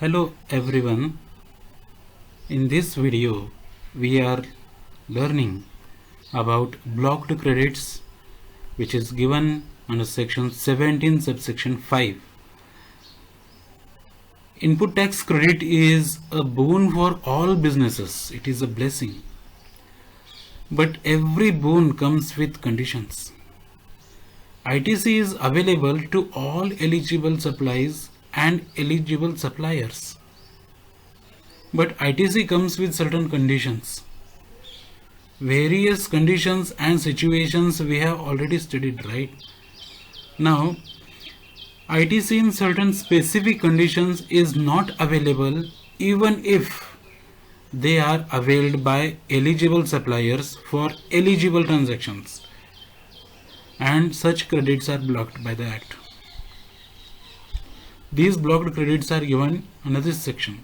Hello everyone. In this video we are learning about blocked credits, which is given under section 17 subsection 5. Input tax credit is a boon for all businesses. It is a blessing. But every boon comes with conditions. ITC is available to all eligible supplies and eligible suppliers. But ITC comes with certain conditions. Various conditions and situations we have already studied, right? Now, ITC in certain specific conditions is not available even if they are availed by eligible suppliers for eligible transactions, and such credits are blocked by the Act. These blocked credits are given under this section.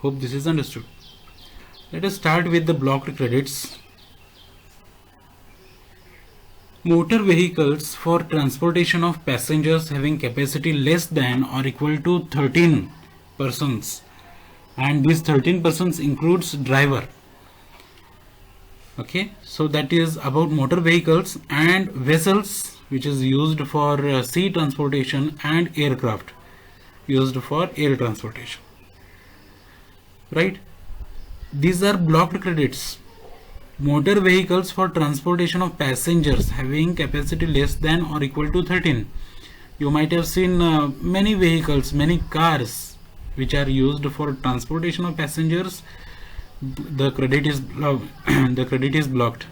Hope this is understood. Let us start with the blocked credits. Motor vehicles for transportation of passengers having capacity less than or equal to 13 persons, and these 13 persons includes driver. Okay, so that is about motor vehicles, and vessels, which is used for sea transportation, and aircraft used for air transportation, right? These are blocked credits. Motor vehicles for transportation of passengers having capacity less than or equal to 13. You might have seen many vehicles, many cars which are used for transportation of passengers. The credit is the credit is blocked.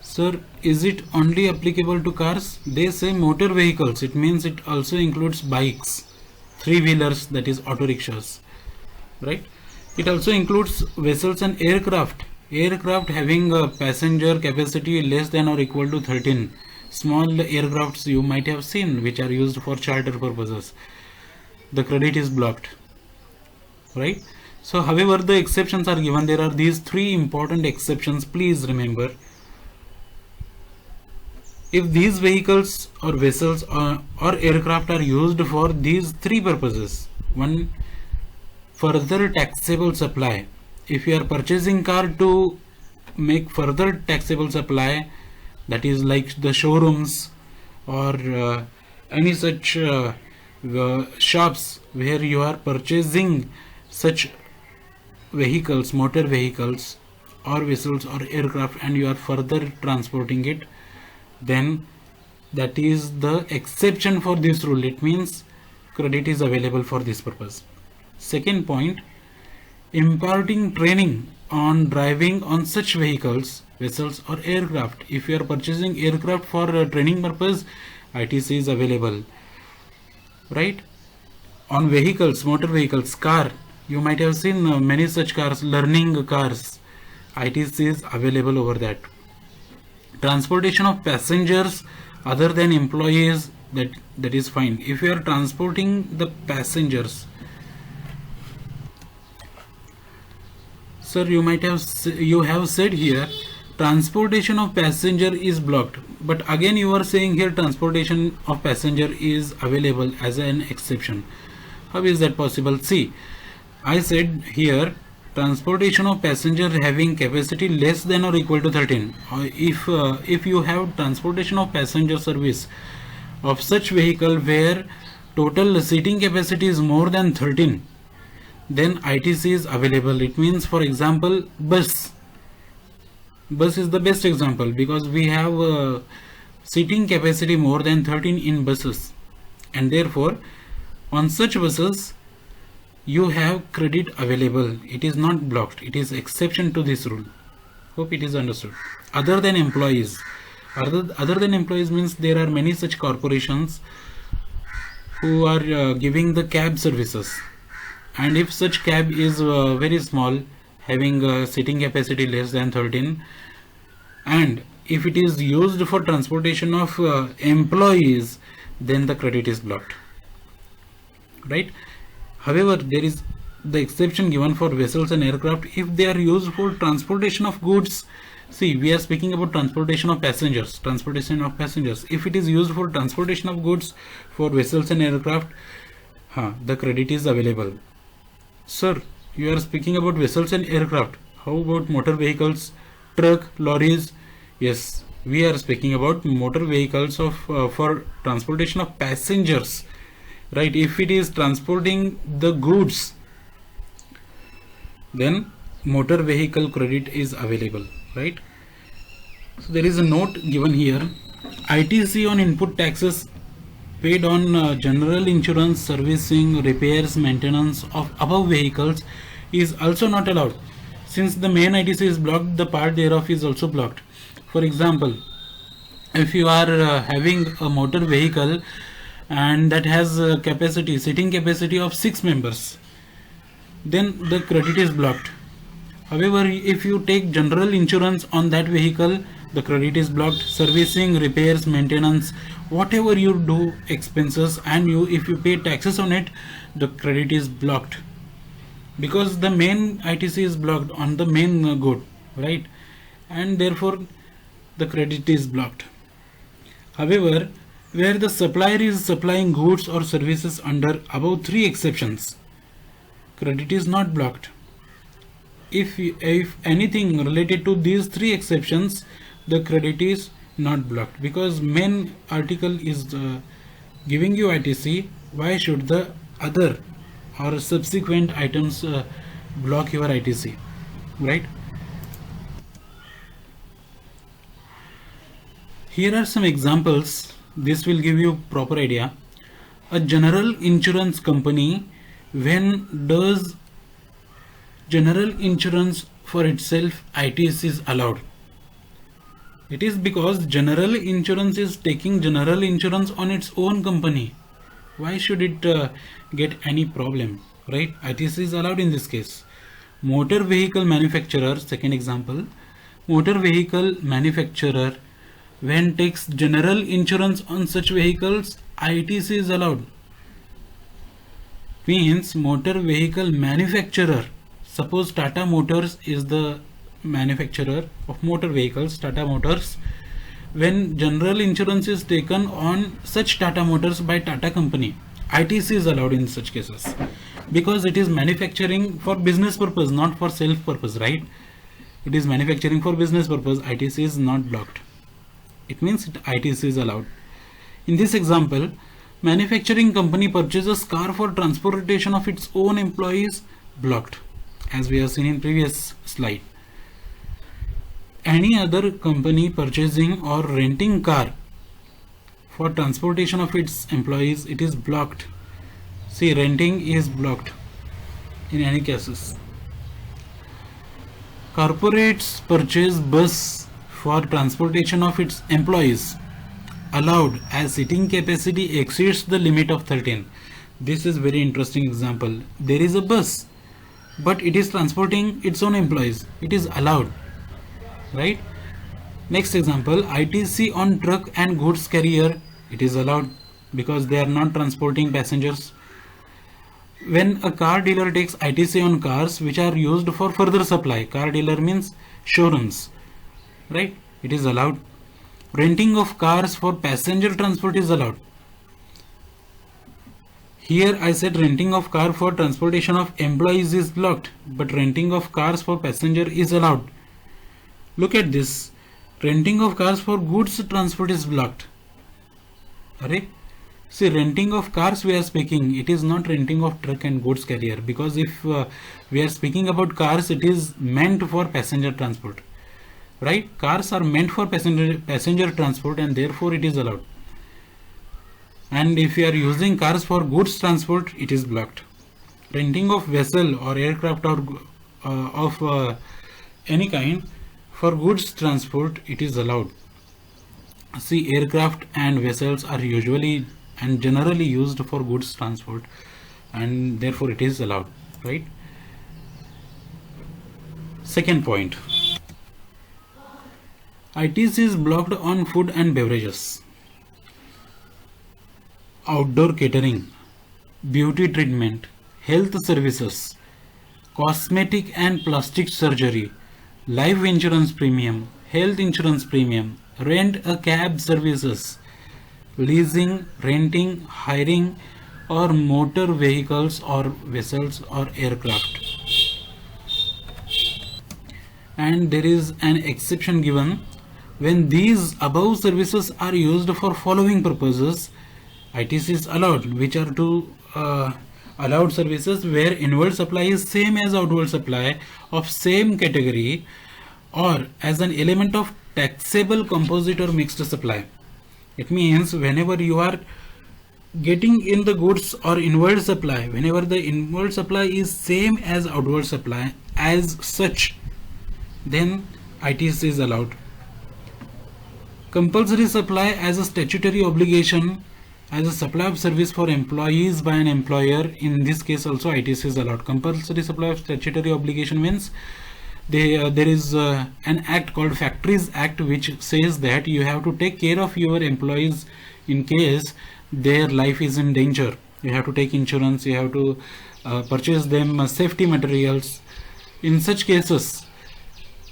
Sir, is it only applicable to cars? They say motor vehicles. It means it also includes bikes, three-wheelers, that is auto rickshaws, right? It also includes vessels and aircraft. Aircraft having a passenger capacity less than or equal to 13. Small aircrafts you might have seen which are used for charter purposes. The credit is blocked, right? So however, the exceptions are given. There are these three important exceptions. Please remember, if these vehicles or vessels or aircraft are used for these three purposes: one, further taxable supply. If you are purchasing car to make further taxable supply, that is like the showrooms or any such shops where you are purchasing such vehicles, motor vehicles or vessels or aircraft, and you are further transporting it, then that is the exception for this rule. It means credit is available for this purpose. Second point, imparting training on driving on such vehicles, vessels or aircraft. If you are purchasing aircraft for training purpose, ITC is available, right? On vehicles, motor vehicles, car, you might have seen many such cars, learning cars, ITC is available over that. Transportation of passengers other than employees, that is fine. If you are transporting the passengers, sir, you have said here transportation of passenger is blocked, but again you are saying here transportation of passenger is available as an exception. How is that possible? See, I said here transportation of passenger having capacity less than or equal to 13. If you have transportation of passenger service of such vehicle where total seating capacity is more than 13, then ITC is available. It means, for example, bus is the best example, because we have seating capacity more than 13 in buses, and therefore on such buses you have credit available. It is not blocked. It is exception to this rule. Hope it is understood. Other than employees, other than employees means there are many such corporations who are giving the cab services, and if such cab is very small, having a seating capacity less than 13, and if it is used for transportation of employees, then the credit is blocked, right? However, there is the exception given for vessels and aircraft. If they are used for transportation of goods, See, we are speaking about transportation of passengers. Transportation of passengers. If it is used for transportation of goods for vessels and aircraft, the credit is available. Sir, you are speaking about vessels and aircraft. How about motor vehicles, truck, lorries? Yes, we are speaking about motor vehicles of for transportation of passengers. Right? If it is transporting the goods, then motor vehicle credit is available, right? So there is a note given here. ITC on input taxes paid on general insurance, servicing, repairs, maintenance of above vehicles is also not allowed. Since the main ITC is blocked, the part thereof is also blocked. For example, if you are having a motor vehicle and that has a capacity, seating capacity of 6 members, then the credit is blocked. However, if you take general insurance on that vehicle, the credit is blocked. Servicing, repairs, maintenance, whatever you do expenses, and if you pay taxes on it, the credit is blocked, because the main ITC is blocked on the main good, right? And therefore the credit is blocked. However, where the supplier is supplying goods or services under above 3 exceptions, credit is not blocked. If anything related to these 3 exceptions, the credit is not blocked, because main article is giving you ITC. Why should the other or subsequent items block your ITC, right? Here are some examples. This will give you proper idea. A general insurance company, when does general insurance for itself, ITC is allowed? It is because general insurance is taking general insurance on its own company. Why should it get any problem, right? ITC is allowed in this case. Motor vehicle manufacturer, second example, motor vehicle manufacturer, when takes general insurance on such vehicles, ITC is allowed. Means motor vehicle manufacturer, suppose Tata Motors is the manufacturer of motor vehicles, Tata Motors, when general insurance is taken on such Tata Motors by Tata company, ITC is allowed in such cases, because it is manufacturing for business purpose, not for self purpose, right? It is manufacturing for business purpose. ITC is not blocked. It means ITC is allowed. In this example, manufacturing company purchases car for transportation of its own employees, blocked, as we have seen in previous slide. Any other company purchasing or renting car for transportation of its employees, it is blocked. See, renting is blocked in any cases. Corporates purchase bus for transportation of its employees, allowed as seating capacity exceeds the limit of 13. This is very interesting example. There is a bus, but it is transporting its own employees. It is allowed, right? Next example, ITC on truck and goods carrier, it is allowed because they are not transporting passengers. When a car dealer takes ITC on cars which are used for further supply, car dealer means showrooms, right? It is allowed. Renting of cars for passenger transport is allowed. Here I said renting of car for transportation of employees is blocked, but renting of cars for passenger is allowed. Look at this. Renting of cars for goods transport is blocked. Array? See, renting of cars we are speaking, it is not renting of truck and goods carrier, because if we are speaking about cars, it is meant for passenger transport, right? Cars are meant for passenger transport, and therefore it is allowed. And if you are using cars for goods transport, it is blocked. Renting of vessel or aircraft or of any kind for goods transport, it is allowed. See, aircraft and vessels are usually and generally used for goods transport, and therefore it is allowed, right? Second point, ITC is blocked on food and beverages, outdoor catering, beauty treatment, health services, cosmetic and plastic surgery, life insurance premium, health insurance premium, rent a cab services, leasing, renting, hiring, or motor vehicles or vessels or aircraft. And there is an exception given when these above services are used for following purposes. ITC is allowed, which are two allowed services where inward supply is same as outward supply of same category, or as an element of taxable composite or mixed supply. It means whenever you are getting in the goods or inward supply, whenever the inward supply is same as outward supply as such, then ITC is allowed. Compulsory supply as a statutory obligation, as a supply of service for employees by an employer, in this case also ITC is allowed. Compulsory supply of statutory obligation means there is an act called Factories Act, which says that you have to take care of your employees in case their life is in danger. You have to take insurance, you have to purchase them safety materials. In such cases,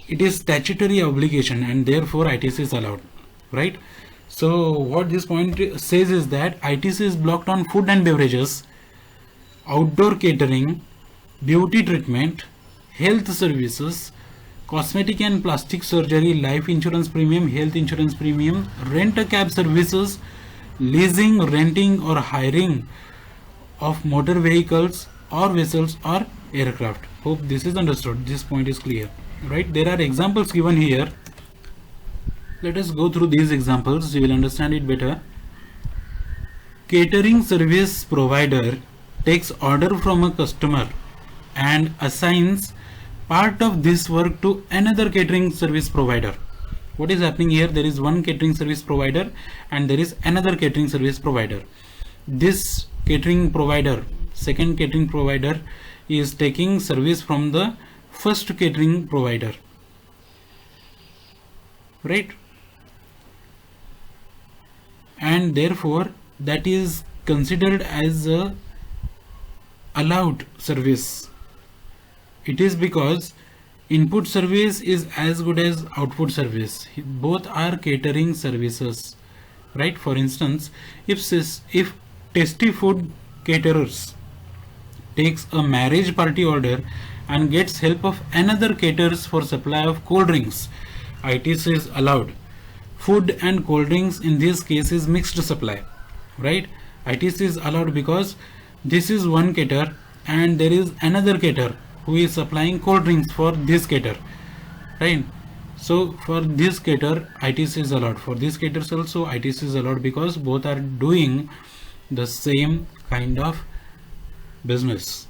it is statutory obligation, and therefore ITC is allowed, right? So what this point says is that ITC is blocked on food and beverages, outdoor catering, beauty treatment, health services, cosmetic and plastic surgery, life insurance premium, health insurance premium, rent a cab services, leasing, renting or hiring of motor vehicles or vessels or aircraft. Hope this is understood. This point is clear, right? There are examples given here. Let us go through these examples, you will understand it better. Catering service provider takes order from a customer and assigns part of this work to another catering service provider. What is happening here? There is one catering service provider and there is another catering service provider. This catering provider, second catering provider, is taking service from the first catering provider, right? And therefore that is considered as a allowed service. It is because input service is as good as output service. Both are catering services, right? For instance, if Tasty Food Caterers takes a marriage party order and gets help of another caterers for supply of cold drinks, ITC is allowed. Food and cold drinks in this case is mixed supply, right? ITC is allowed because this is one caterer and there is another caterer who is supplying cold drinks for this caterer, right? So for this caterer ITC is allowed. For this caterers also ITC is allowed because both are doing the same kind of business.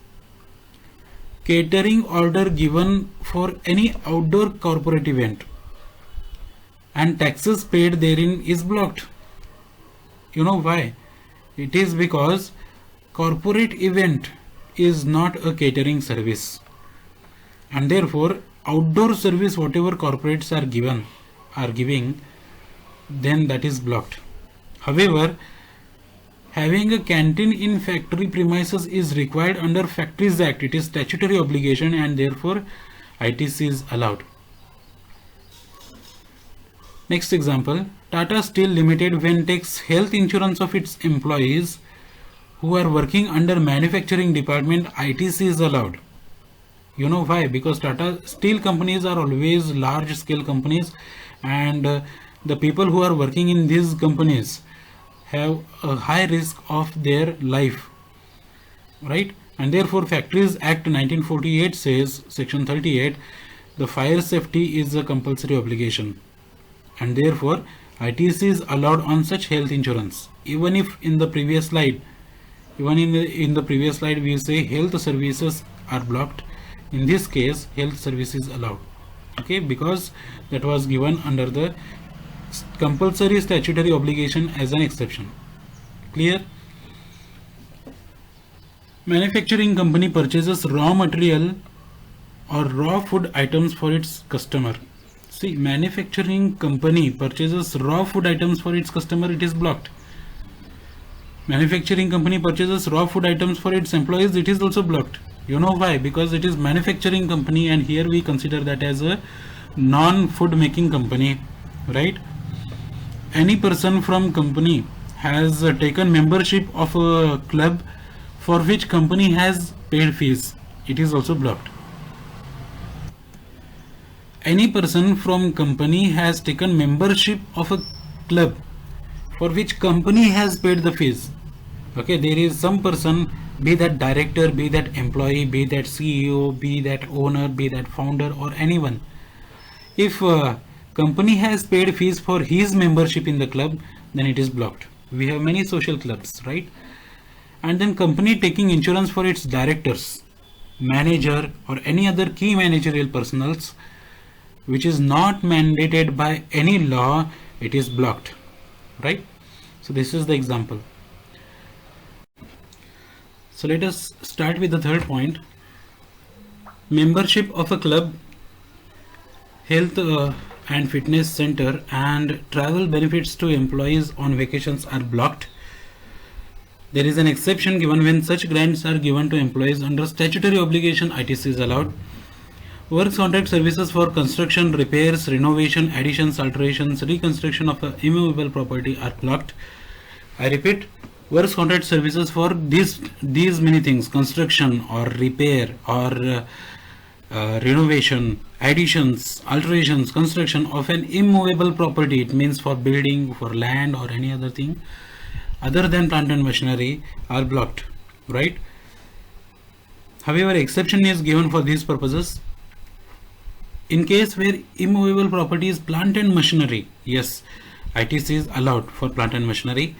Catering order given for any outdoor corporate event and taxes paid therein is blocked. You know why? It is because corporate event is not a catering service, and therefore outdoor service whatever corporates are giving, then that is blocked. However, having a canteen in factory premises is required under Factories Act. It is statutory obligation and therefore ITC is allowed. Next example, Tata Steel Limited when takes health insurance of its employees who are working under manufacturing department, ITC is allowed. You know why? Because Tata Steel companies are always large scale companies, and the people who are working in these companies have a high risk of their life, right? And therefore Factories Act 1948 says, section 38, the fire safety is a compulsory obligation, and therefore ITC is allowed on such health insurance. Even if in the previous slide, we say health services are blocked, in this case health services allowed, okay, because that was given under the compulsory statutory obligation as an exception. Clear? Manufacturing company purchases raw material or raw food items for its customer. See, manufacturing company purchases raw food items for its customer, it is blocked. Manufacturing company purchases raw food items for its employees, it is also blocked. You know why? Because it is manufacturing company, and here we consider that as a non-food making company, right? Any person from company has taken membership of a club for which company has paid fees, it is also blocked. Any person from company has taken membership of a club for which company has paid the fees. Okay, there is some person, be that director, be that employee, be that CEO, be that owner, be that founder, or anyone. If company has paid fees for his membership in the club, then it is blocked. We have many social clubs, right? And then company taking insurance for its directors, manager, or any other key managerial personals, which is not mandated by any law, it is blocked, right? So this is the example. So let us start with the third point. Membership of a club, health and fitness center, and travel benefits to employees on vacations are blocked. There is an exception given when such grants are given to employees under statutory obligation, ITC is allowed. Works contract services for construction, repairs, renovation, additions, alterations, reconstruction of immovable property are blocked. I repeat, works contract services for these many things, construction or repair or renovation, additions, alterations, construction of an immovable property, it means for building, for land or any other thing other than plant and machinery, are blocked, right? However, exception is given for these purposes. In case where immovable property is plant and machinery, yes, ITC is allowed for plant and machinery.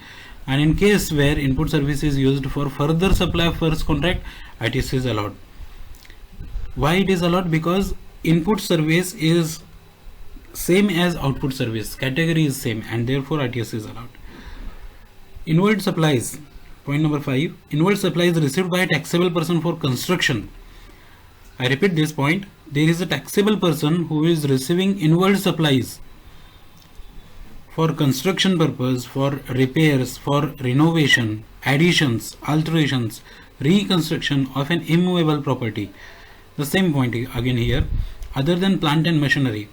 And in case where input service is used for further supply of works contract, ITC is allowed. Why it is allowed? Because input service is same as output service, category is same, and therefore ITC is allowed. Inward supplies, point number 5. Inward supplies received by a taxable person for construction. I repeat this point. There is a taxable person who is receiving inward supplies for construction purpose, for repairs, for renovation, additions, alterations, reconstruction of an immovable property. The same point again here, other than plant and machinery.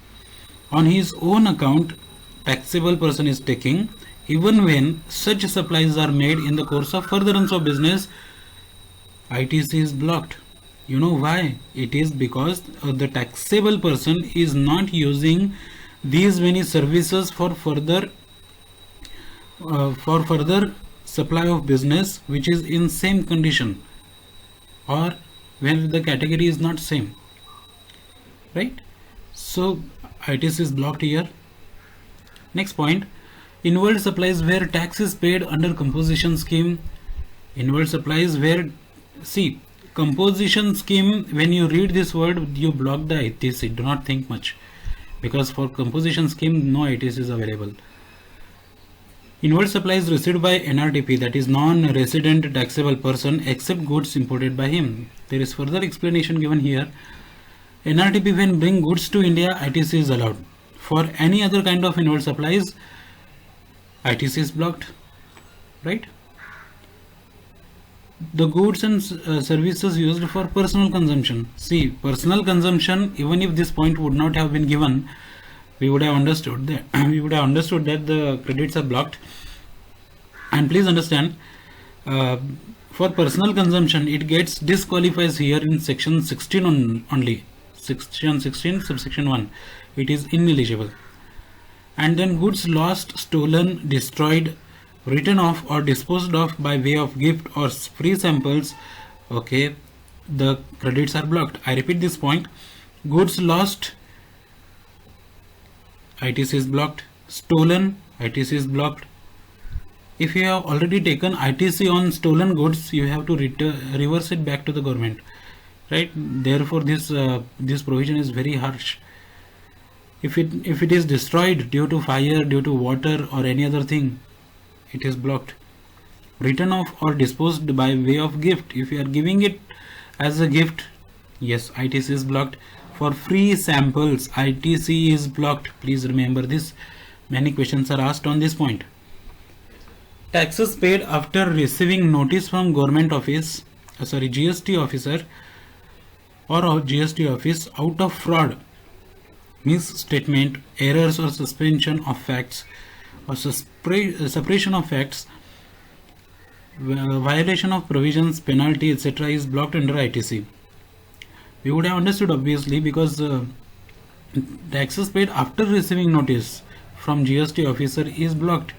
On his own account, taxable person is taking, even when such supplies are made in the course of furtherance of business, ITC is blocked. You know why? It is because the taxable person is not using these many services for further supply of business which is in same condition or when the category is not same, right? So ITC is blocked here. Next point, inward supplies where tax is paid under composition scheme. Inward supplies where, see, composition scheme, when you read this word you block the ITC, do not think much, because for composition scheme no ITC is available. Inward supplies received by NRTP, that is non-resident taxable person, except goods imported by him. There is further explanation given here. NRTP when bring goods to India, ITC is allowed. For any other kind of inward supplies, ITC is blocked, right? The goods and services used for personal consumption. See, personal consumption, even if this point would not have been given, we would have understood that the credits are blocked. And please understand, for personal consumption it gets disqualifies here in section 16 only. Section 16 subsection 1, it is ineligible. And then goods lost, stolen, destroyed, written off or disposed of by way of gift or free samples, okay, the credits are blocked. I repeat this point, goods lost, ITC is blocked. Stolen, ITC is blocked. If you have already taken ITC on stolen goods, you have to reverse it back to the government, right? Therefore this provision is very harsh. If it is destroyed due to fire, due to water or any other thing, it is blocked. Written off or disposed by way of gift, if you are giving it as a gift, yes, ITC is blocked. For free samples, ITC is blocked. Please remember this. Many questions are asked on this point. Taxes paid after receiving notice from government office, GST officer or GST office out of fraud. misstatement, errors or suspension of facts or suppression of facts, violation of provisions, penalty, etc. is blocked under ITC. We would have understood obviously, because taxes paid after receiving notice from GST officer is blocked.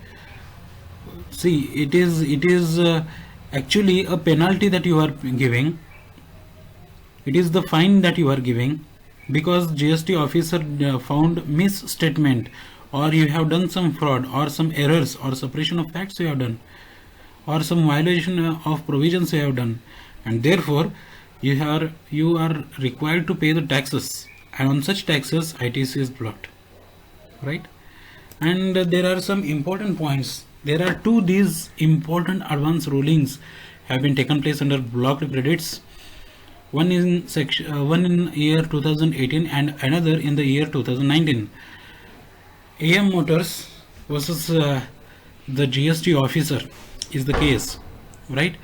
See, it is actually a penalty that you are giving. It is the fine that you are giving because GST officer found misstatement, or you have done some fraud or some errors or suppression of facts you have done, or some violation of provisions you have done, and therefore you are required to pay the taxes, and on such taxes ITC is blocked, right? And there are some important points. There are these important advance rulings have been taken place under blocked credits. One in year 2018 and another in the year 2019. AM Motors versus the GST officer is the case, right?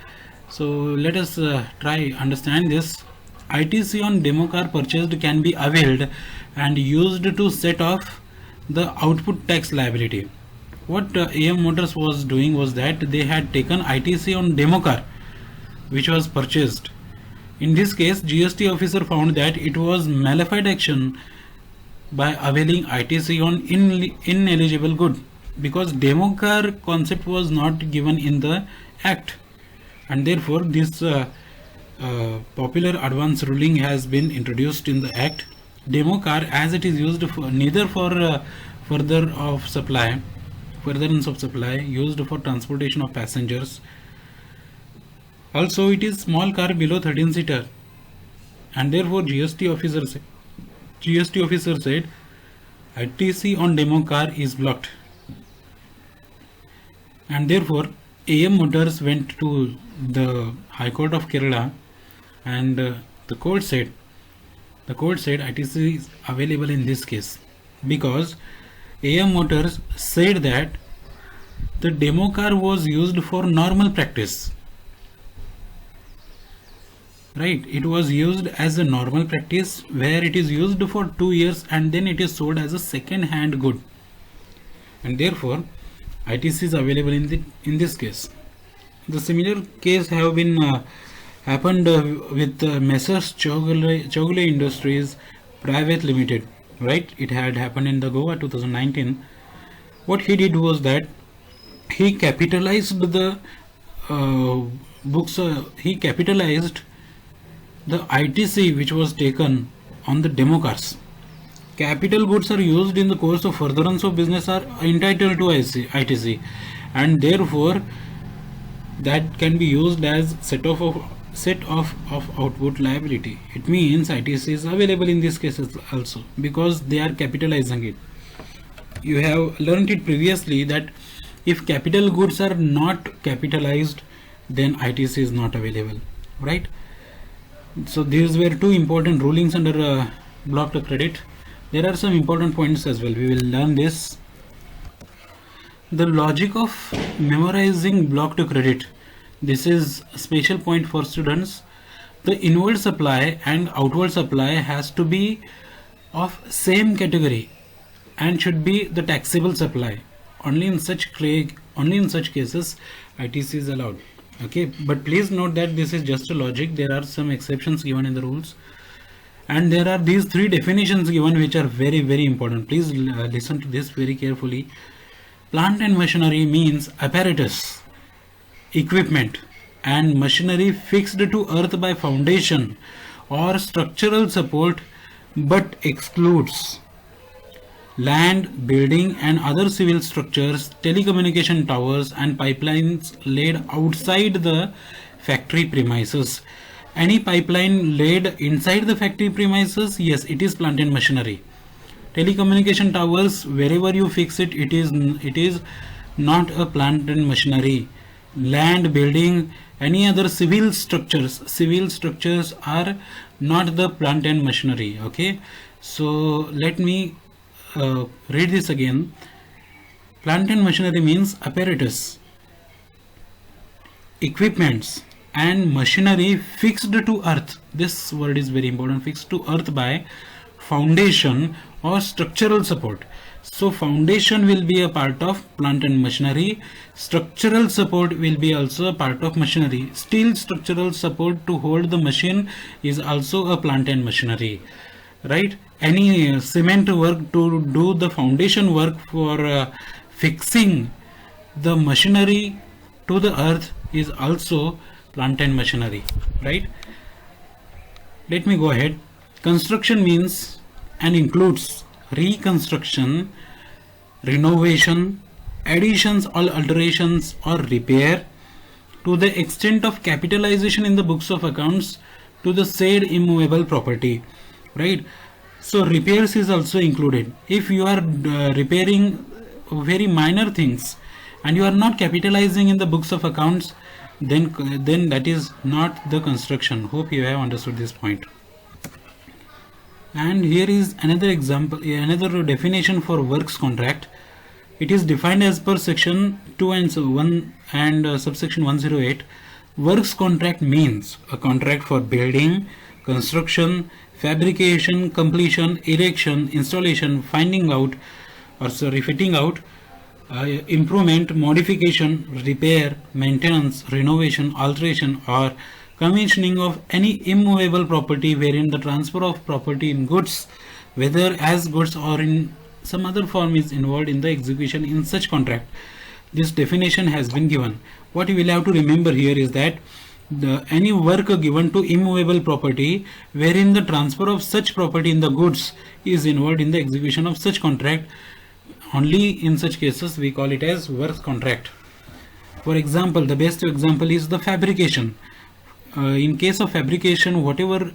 So let us try understand this. ITC on demo car purchased can be availed and used to set off the output tax liability. What AM Motors was doing was that they had taken ITC on demo car which was purchased. In this case, GST officer found that it was malified action by availing ITC on ineligible good, because demo car concept was not given in the act, and therefore this popular advance ruling has been introduced in the act. Demo car, as it is used for neither for furtherance of supply, used for transportation of passengers. Also, it is small car below 13 seater, and therefore GST officer said ITC on demo car is blocked, and therefore AM Motors went to the High Court of Kerala, and the court said ITC is available in this case, because AM Motors said that the demo car was used for normal practice. Right, it was used as a normal practice where it is used for 2 years and then it is sold as a second hand good, and therefore ITC is available in this case. The similar case have been happened with Messrs Chogule Industries Private Limited, right? It had happened in the Goa 2019. What he did was that he capitalized the the ITC which was taken on the demo cars. Capital goods are used in the course of furtherance of business are entitled to ITC, and therefore that can be used as set off of output liability. It means ITC is available in these cases also because they are capitalizing it. You have learned it previously that if capital goods are not capitalized, then ITC is not available, right? So these were two important rulings under blocked credit. There are some important points as well. We will learn this. The logic of memorizing blocked credit. This is a special point for students. The inward supply and outward supply has to be of same category and should be the taxable supply. Only in such cases ITC is allowed. Okay, but please note that this is just a logic. There are some exceptions given in the rules, and there are these three definitions given which are very, very important. Please listen to this very carefully. Plant and machinery means apparatus, equipment and machinery fixed to earth by foundation or structural support, but excludes land, building and other civil structures, telecommunication towers and pipelines laid outside the factory premises. Any pipeline laid inside the factory premises, yes, it is plant and machinery. Telecommunication towers, wherever you fix it, it is not a plant and machinery. Land, building, any other civil structures are not the plant and machinery. Okay, so let me read this again. Plant and machinery means apparatus, equipments and machinery fixed to earth. This word is very important. Fixed to earth by foundation or structural support. So foundation will be a part of plant and machinery. Structural support will be also a part of machinery. Steel structural support to hold the machine is also a plant and machinery, right? Any cement work to do the foundation work for fixing the machinery to the earth is also plant and machinery, right? Let me go ahead. Construction means and includes reconstruction, renovation, additions or alterations or repair to the extent of capitalization in the books of accounts to the said immovable property, right? So repairs is also included. If you are repairing very minor things and you are not capitalizing in the books of accounts, then that is not the construction. Hope you have understood this point. And here is another example, another definition for works contract. It is defined as per section 2 and 1 and subsection 108. Works contract means a contract for building, construction, fabrication, completion, erection, installation, fitting out, improvement, modification, repair, maintenance, renovation, alteration, or commissioning of any immovable property wherein the transfer of property in goods, whether as goods or in some other form, is involved in the execution in such contract. This definition has been given. What you will have to remember here is that any work given to immovable property wherein the transfer of such property in the goods is involved in the execution of such contract, only in such cases we call it as works contract. For example, the best example is the fabrication. In case of fabrication, whatever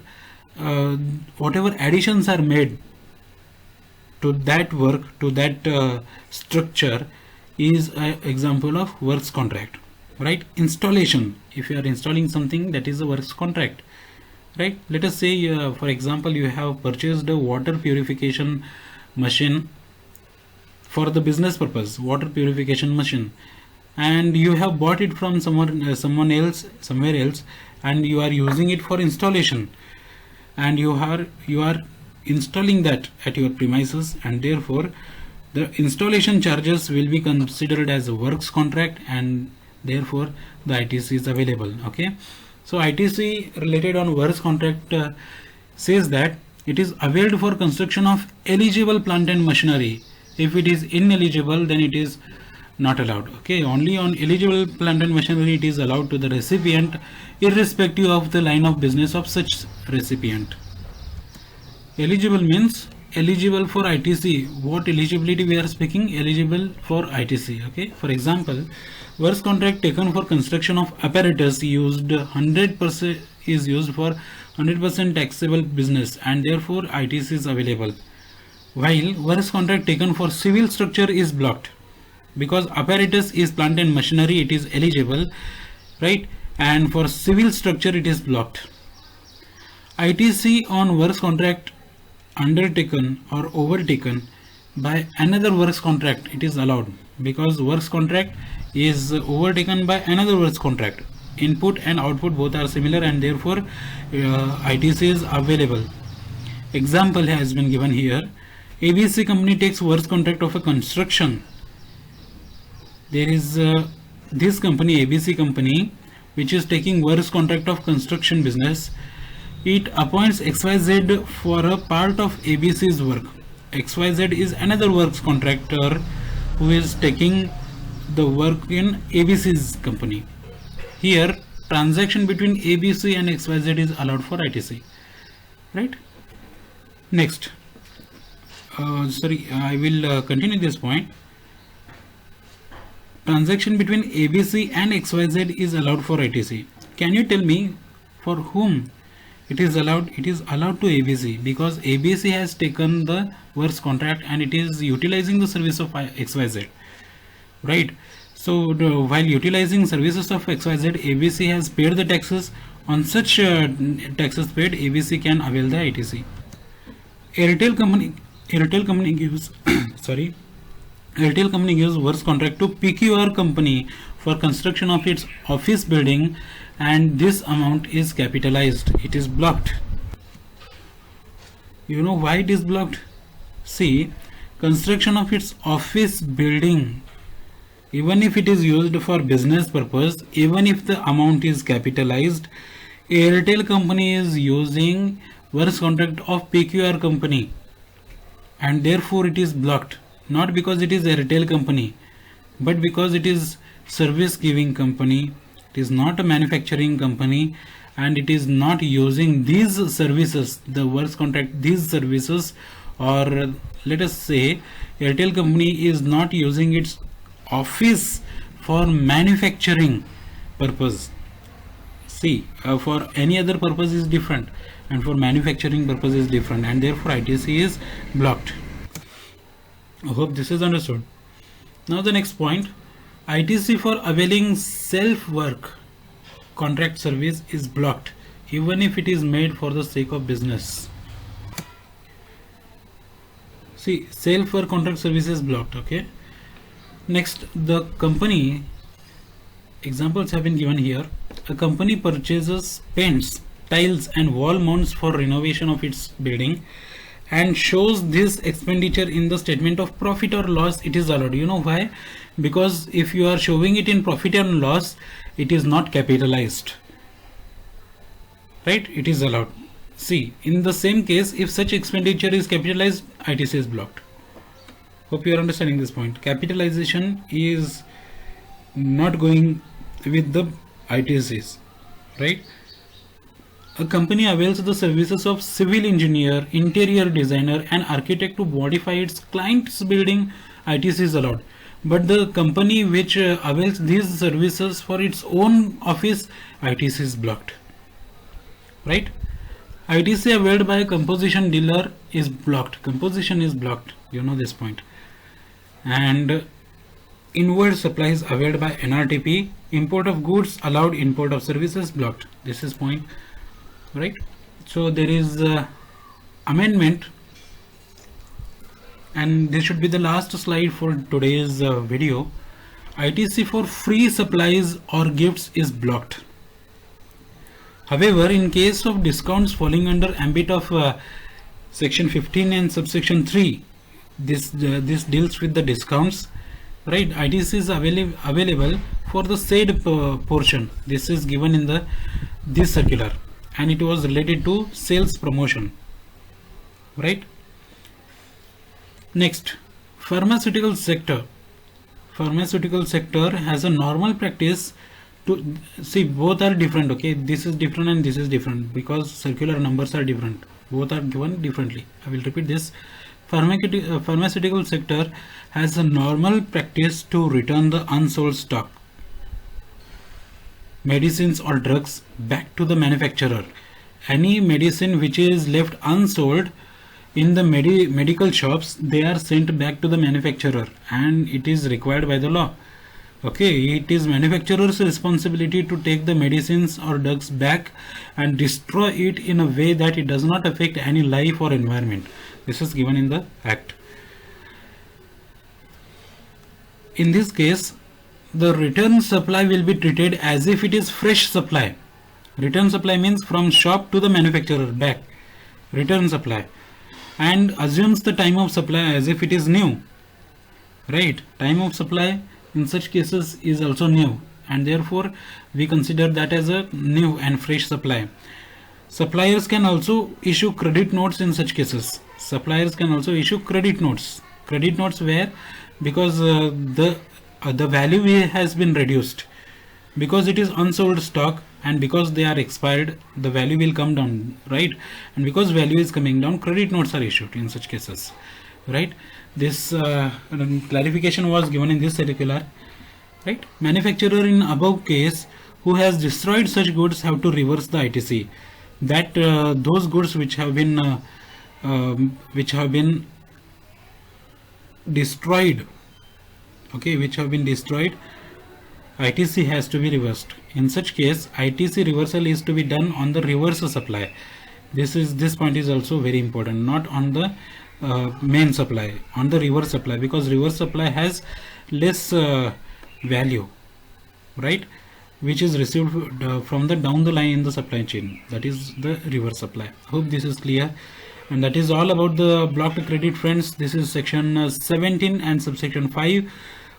additions are made to that work, to that structure, is an example of works contract, right? Installation, if you are installing something, that is a works contract, right? Let us say for example, you have purchased a water purification machine for the business purpose, water purification machine, and you have bought it from somewhere else, and you are using it for installation, and you are installing that at your premises, and therefore the installation charges will be considered as a works contract, and therefore the ITC is available. Okay, so ITC related on works contract says that it is availed for construction of eligible plant and machinery. If it is ineligible, then it is not allowed. Okay, only on eligible plant and machinery it is allowed to the recipient, irrespective of the line of business of such recipient. Eligible means eligible for ITC. What eligibility we are speaking? Eligible for ITC. Okay, for example, works contract taken for construction of apparatus used 100% is used for 100% taxable business, and therefore ITC is available. While works contract taken for civil structure is blocked, because apparatus is plant and machinery, it is eligible, right? And for civil structure it is blocked. ITC on works contract undertaken or overtaken by another works contract, it is allowed, because works contract is overtaken by another works contract. Input and output both are similar, and therefore ITC is available. Example has been given here. ABC company takes works contract of a construction. There is this company, ABC company, which is taking works contract of construction business. It appoints XYZ for a part of ABC's work. XYZ is another works contractor who is taking the work in ABC's company. Here, transaction between ABC and XYZ is allowed for ITC, right? Next, I will continue this point. Transaction between ABC and XYZ is allowed for ITC. Can you tell me for whom it is allowed? It is allowed to ABC, because ABC has taken the works contract and it is utilizing the service of XYZ, right? So while utilizing services of XYZ, ABC has paid the taxes. On such taxes paid, ABC can avail the ITC. Airtel company gives Airtel company gives works contract to PQR company for construction of its office building, and this amount is capitalized. It is blocked. You know why it is blocked? See, construction of its office building, even if it is used for business purpose, even if the amount is capitalized, Airtel company is using works contract of PQR company, and therefore it is blocked, not because it is Airtel company, but because it is service giving company. It is not a manufacturing company, and it is not using these services, the works contract, these services, or let us say Airtel company is not using its office for manufacturing purpose. See, for any other purpose is different, and for manufacturing purpose is different, and therefore ITC is blocked. I hope this is understood. Now the next point, ITC for availing self work contract service is blocked even if it is made for the sake of business. See, self work contract service is blocked. Okay. Next, the company examples have been given here. A company purchases paints, tiles and wall mounts for renovation of its building and shows this expenditure in the statement of profit or loss. It is allowed. You know why? Because if you are showing it in profit and loss, it is not capitalized, right? It is allowed. See, in the same case, if such expenditure is capitalized, ITC is blocked. Hope you are understanding this point. Capitalization is not going with the ITCs, right? A company avails the services of civil engineer, interior designer and architect to modify its client's building. ITC is allowed. But the company which avails these services for its own office, ITC is blocked, right? ITC availed by a composition dealer is blocked. Composition is blocked. You know this point. And inward supplies availed by NRTP. Import of goods allowed, import of services blocked. This is point, right? So there is amendment, and this should be the last slide for today's video. ITC for free supplies or gifts is blocked. However, in case of discounts falling under ambit of section 15 and subsection 3, this deals with the discounts, right? ITC is available for the said portion. This is given in this circular, and it was related to sales promotion, right? Next, pharmaceutical sector. Pharmaceutical sector has a normal practice to see, both are different. Okay, this is different and this is different because circular numbers are different. Both are given differently. I will repeat this. Pharmaceutical sector has a normal practice to return the unsold stock, medicines or drugs, back to the manufacturer. Any medicine which is left unsold in the medical shops, they are sent back to the manufacturer, and it is required by the law. Okay, it is manufacturer's responsibility to take the medicines or drugs back and destroy it in a way that it does not affect any life or environment. This is given in the act. In this case, the return supply will be treated as if it is fresh supply. Return supply means from shop to the manufacturer back. Return supply, and assumes the time of supply as if it is new, right? Time of supply in such cases is also new, and therefore we consider that as a new and fresh supply. Suppliers can also issue credit notes in such cases. Suppliers can also issue credit notes. Credit notes where, because the value has been reduced, because it is unsold stock and because they are expired, the value will come down, right? And because value is coming down, credit notes are issued in such cases, right? This clarification was given in this circular, right? Manufacturer in above case who has destroyed such goods have to reverse the ITC. That those goods which have been destroyed, okay, which have been destroyed, ITC has to be reversed. In such case, ITC reversal is to be done on the reverse supply. This point is also very important, not on the main supply, on the reverse supply, because reverse supply has less value, right, which is received from the down the line in the supply chain. That is the reverse supply. Hope this is clear. And that is all about the blocked credit, friends. This is section 17 and subsection 5.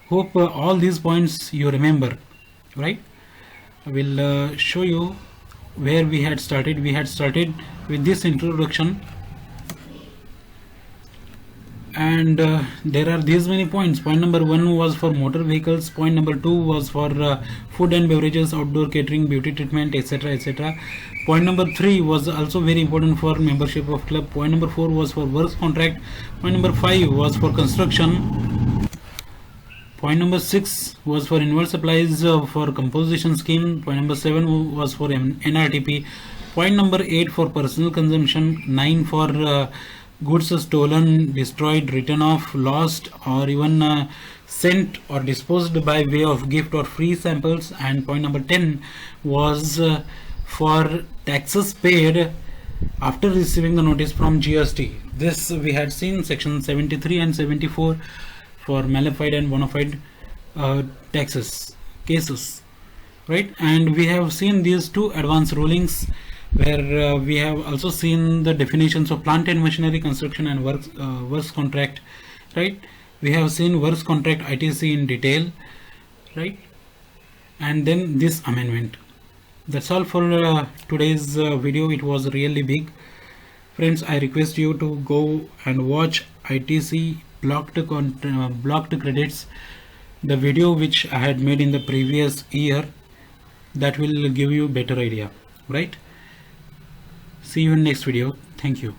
Hope all these points you remember, right? I will show you where we had started. We had started with this introduction, and there are these many points. Point number 1 was for motor vehicles, point number 2 was for food and beverages, outdoor catering, beauty treatment, etc., etc. Point number 3 was also very important for membership of club. Point number 4 was for works contract. Point number 5 was for construction. Point number 6 was for inward supplies for composition scheme. Point number 7 was for NRTP. Point number 8 for personal consumption. 9 for goods stolen, destroyed, written off, lost, or even sent or disposed by way of gift or free samples. And point number 10 was for taxes paid after receiving the notice from GST. This we had seen section 73 and 74 for malified and bona fide taxes cases, right? And we have seen these two advanced rulings, where we have also seen the definitions of plant and machinery, construction, and works contract, right? We have seen works contract ITC in detail, right? And then this amendment. That's all for today's video. It was really big, friends. I request you to go and watch ITC blocked credits, the video which I had made in the previous year. That will give you better idea, right? See you in next video. Thank you.